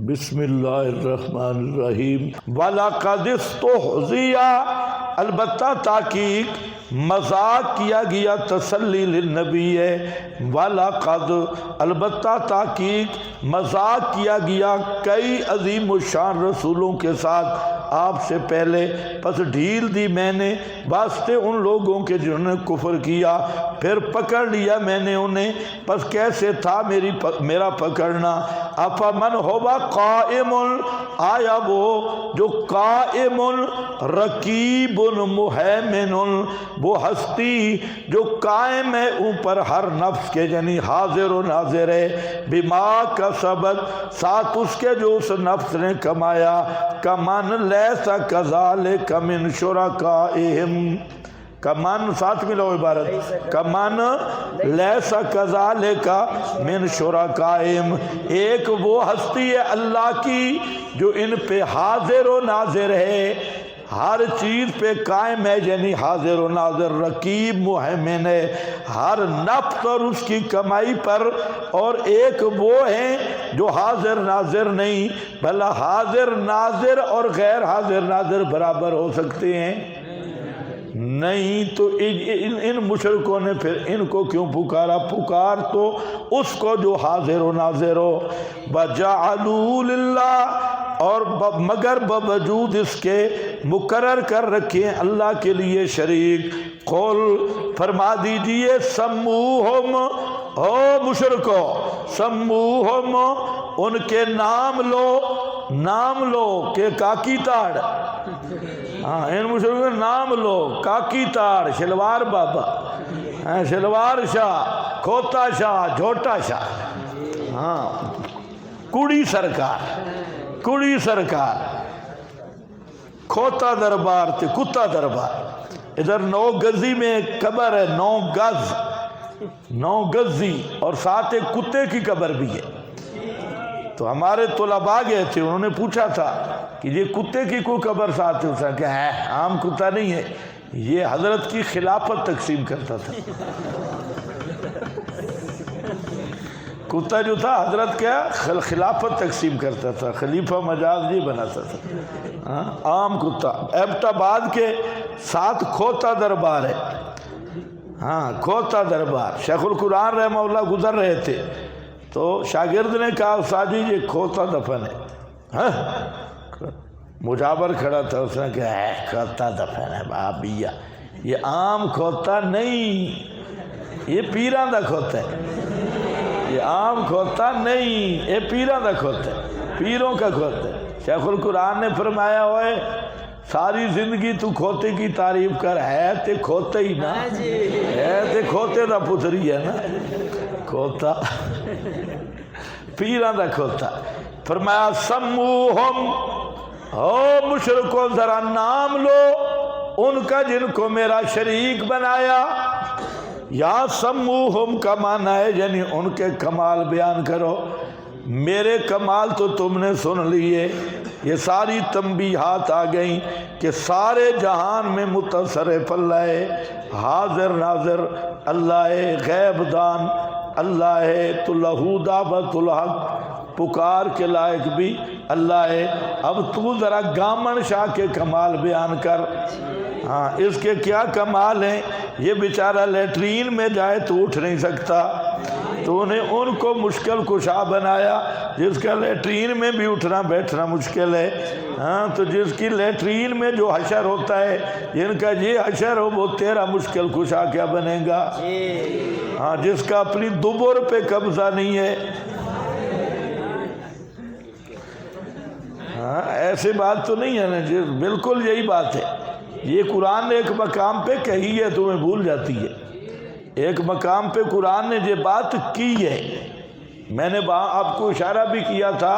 بسم اللہ الرحمن الرحیم وَلَقَدِ اسْتُهْزِئَ، البتہ تحقیق مذاق کیا گیا تسلی للنبی ہے، وَلَقَدْ البتہ تحقیق مذاق کیا گیا کئی عظیم الشان رسولوں کے ساتھ آپ سے پہلے، پس ڈھیل دی میں نے واسطے ان لوگوں کے جنہوں نے کفر کیا، پھر پکڑ لیا میں نے انہیں، پس کیسے تھا میرا پکڑنا؟ افمن ہوا قائم، آیا وہ جو قائم رقیب مہیمن، وہ ہستی جو قائم ہے اوپر ہر نفس کے، یعنی حاضر و ناظر ہے، بما کسبت ساتھ اس کے جو اس نفس نے کمایا، کمن لیس کذالک من شرکائہم، کمان ساتھ ملو عبارت، کمان لیسا کذالک من شرکائہم، ایک وہ ہستی ہے اللہ کی جو ان پہ حاضر و ناظر ہے، ہر چیز پہ قائم ہے، یعنی حاضر و ناظر، رقیب مہیمن ہے ہر نفس اور اس کی کمائی پر، اور ایک وہ ہیں جو حاضر ناظر نہیں، بھلا حاضر ناظر اور غیر حاضر ناظر برابر ہو سکتے ہیں؟ نہیں، تو ان مشرکوں نے پھر ان کو کیوں پکارا؟ پکار تو اس کو جو حاضر و ناظر ہو، وَجَعَلُوا لِلَّهِ، اور مگر باوجود اس کے مقرر کر رکھے اللہ کے لیے شریک، قل فرما دیجئے، سموہم، او مشرکو، سموہم ان کے نام لو کہ کاکی تاڑ، ہاں ان مشرکوں کے نام لو، کاکی تاڑ، شلوار بابا، شلوار شاہ، کھوتا شاہ، جھوٹا شاہ، ہاں کڑی سرکار، کھوتا دربار تے کتا دربار، ادھر 9 گزی میں ایک قبر ہے، 9 گزی، اور ساتھ ایک کتے کی قبر بھی ہے۔ تو ہمارے طلباء گئے تھے، انہوں نے پوچھا تھا کہ یہ کتے کی کوئی قبر ساتھ ہے؟ اس نے کہا ہے، عام کتا نہیں ہے، یہ حضرت کی خلافت تقسیم کرتا تھا۔ کتا جو تھا حضرت کیا خلافت تقسیم کرتا تھا، خلیفہ مجاز نہیں بناتا تھا، عام کتا۔ ایبٹ آباد کے ساتھ کھوتا دربار ہے، ہاں کھوتا دربار، شیخ القرآن رحمہ اللہ گزر رہے تھے تو شاگرد نے کہا استاد جی یہ کھوتا دفن ہے، مجابر کھڑا تھا، اس نے کہا ہے کھوتا دفن ہے بابیا، یہ عام کھوتا نہیں، یہ پیران دا کھوتا ہے، یہ عام کھوتا نہیں، یہ پیران دا کھوتا ہے، پیروں کا کھوتا ہے۔ شیخ القرآن نے فرمایا ہوئے ساری زندگی تو کھوتے کی تعریف کر، ہے تے کھوتے ہی نا، ہے تے کھوتے دا پتری ہے نا، کھوتا پیران دا کھوتا۔ فرمایا سموہم، او مشرکو ذرا نام لو ان کا جن کو میرا شریک بنایا، یا سموہم کا معنی ہے یعنی ان کے کمال بیان کرو، میرے کمال تو تم نے سن لیے، یہ ساری تنبیہات آ گئیں کہ سارے جہان میں متصرف اللہ ہے، حاضر ناظر اللہ ہے، غیب دان اللہ ہے، تو لہو دعوت الحق، پکار کے لائق بھی اللہ ہے۔ اب تو ذرا گامن شاہ کے کمال بیان کر، ہاں اس کے کیا کمال ہیں؟ یہ بیچارہ لیٹرین میں جائے تو اٹھ نہیں سکتا، تو نے ان کو مشکل کشا بنایا، جس کا لیٹرین میں بھی اٹھنا بیٹھنا مشکل ہے، ہاں تو جس کی لیٹرین میں جو حشر ہوتا ہے، جن کا یہ حشر ہو، وہ تیرا مشکل کشا کیا بنے گا؟ ہاں جس کا اپنی دبر پہ قبضہ نہیں ہے، ہاں ایسی بات تو نہیں ہے نا، بالکل یہی بات ہے۔ یہ قرآن نے ایک مقام پہ کہی ہے، تمہیں بھول جاتی ہے، ایک مقام پہ قرآن نے یہ بات کی ہے، میں نے آپ کو اشارہ بھی کیا تھا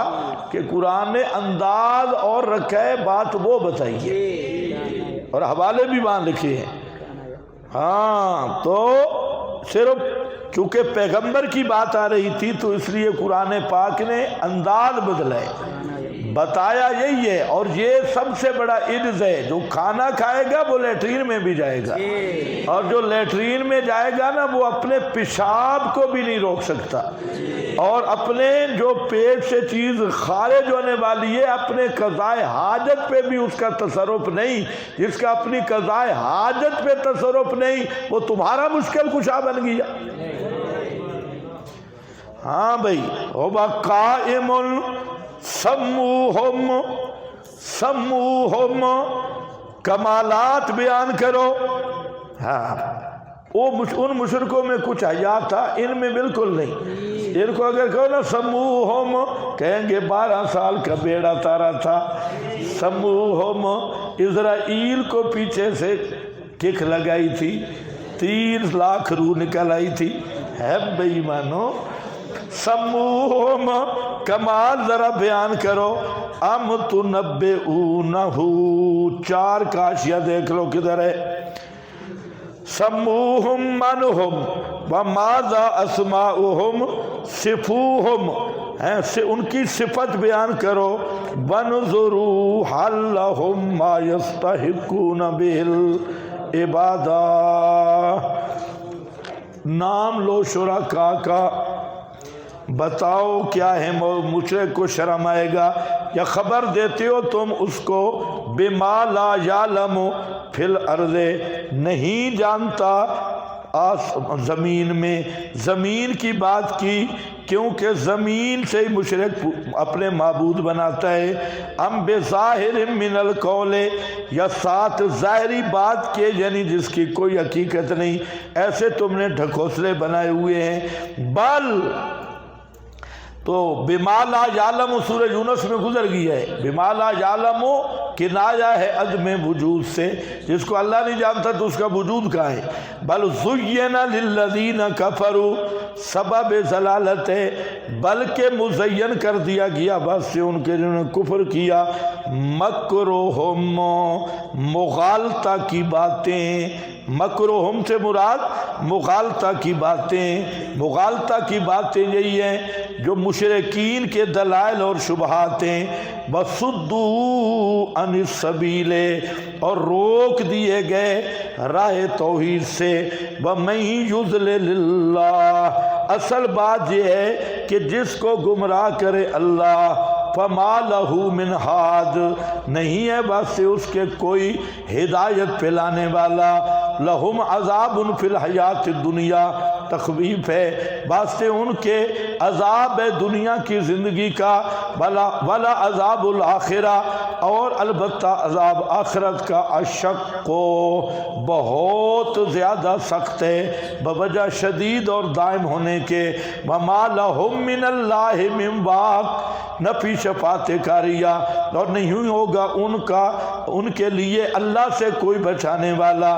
کہ قرآن نے انداز اور رکھا ہے، بات وہ بتائی ہے، اور حوالے بھی وہاں لکھے ہیں، ہاں تو صرف چونکہ پیغمبر کی بات آ رہی تھی تو اس لیے قرآن پاک نے انداز بدلا ہے، بتایا یہی ہے، اور یہ سب سے بڑا عجز ہے، جو کھانا کھائے گا وہ لیٹرین میں بھی جائے گا، اور جو لیٹرین میں جائے گا نا وہ اپنے پیشاب کو بھی نہیں روک سکتا، اور اپنے جو پیٹ سے چیز خارج ہونے والی ہے اپنے قضائے حاجت پہ بھی اس کا تصرف نہیں۔ جس کا اپنی قضائے حاجت پہ تصرف نہیں وہ تمہارا مشکل کشا بن گیا۔ ہاں بھائی، وَقَائِمٌ سموہم کمالات بیان کرو۔ ہاں، ان مشرکوں میں کچھ حیا تھا، ان میں بالکل نہیں۔ ان کو اگر کہو نا سموہم، کہیں گے 12 سال کا بیڑا تارا تھا۔ سموہم، اسرائیل کو پیچھے سے کک لگائی تھی، 30 لاکھ روح نکل آئی تھی، ہے بے ایمانو۔ سموہم، کمال ذرا بیان کرو۔ ام تنبئونہ، 4 کاشیہ دیکھ لو کدھر ہے۔ سموہم من ہم وماذا اسماؤہم، صفوہم، ان کی صفت بیان کرو۔ وانظروا هل لهم ما يستحقون به العبادہ، نام لو شرکا کا، بتاؤ کیا ہے مشرک کو شرم آئے گا، یا خبر دیتے ہو تم اس کو بما لا یعلم فی الارض، نہیں جانتا زمین میں، زمین کی بات کی کیونکہ زمین سے ہی مشرک اپنے معبود بناتا ہے۔ ام بظاہر من القول، یا ساتھ ظاہری بات کے یعنی جس کی کوئی حقیقت نہیں، ایسے تم نے ڈھکوسلے بنائے ہوئے ہیں۔ بل، تو بما لا یعلم سورہ یونس میں گزر گئی ہے، بما لا یعلم کنایہ ہے عدم وجود سے، جس کو اللہ نہیں جانتا تو اس کا وجود کہاں ہے۔ بل زین للذین کفروا، سبب ضلالت ہے، بلکہ مزین کر دیا گیا بس سے ان کے جنہوں نے کفر کیا، مکرہم، مغالطہ کی باتیں، مکرہم سے مراد مغالطہ کی باتیں، مغالطہ کی باتیں یہی ہیں جو مشرکین کے دلائل اور شبہات ہیں۔ وَصُدُّوا عَنِ السَّبِيلِ، اور روک دیے گئے راہ توحید سے۔ وَمَن يُضْلِلِ اللَّهُ، اصل بات یہ ہے کہ جس کو گمراہ کرے اللہ، فَمَا لَهُ مِنْ ہَادٍ، نہیں ہے بس سے اس کے کوئی ہدایت پلانے والا۔ لَهُمْ عَذَابٌ فِي الْحَيَاةِ الدُّنْيَا، تخویف ہے واسطے ان کے عذاب ہے دنیا کی زندگی کا، ولا عذاب الآخرہ، اور البتہ عذاب آخرت کا، اشق کو بہت زیادہ سخت ہے بوجہ شدید اور دائم ہونے کے۔ وما لہم من اللہ من واق، نفی شفاعت کاریہ، اور نہیں ہوگا ان کے لیے اللہ سے کوئی بچانے والا۔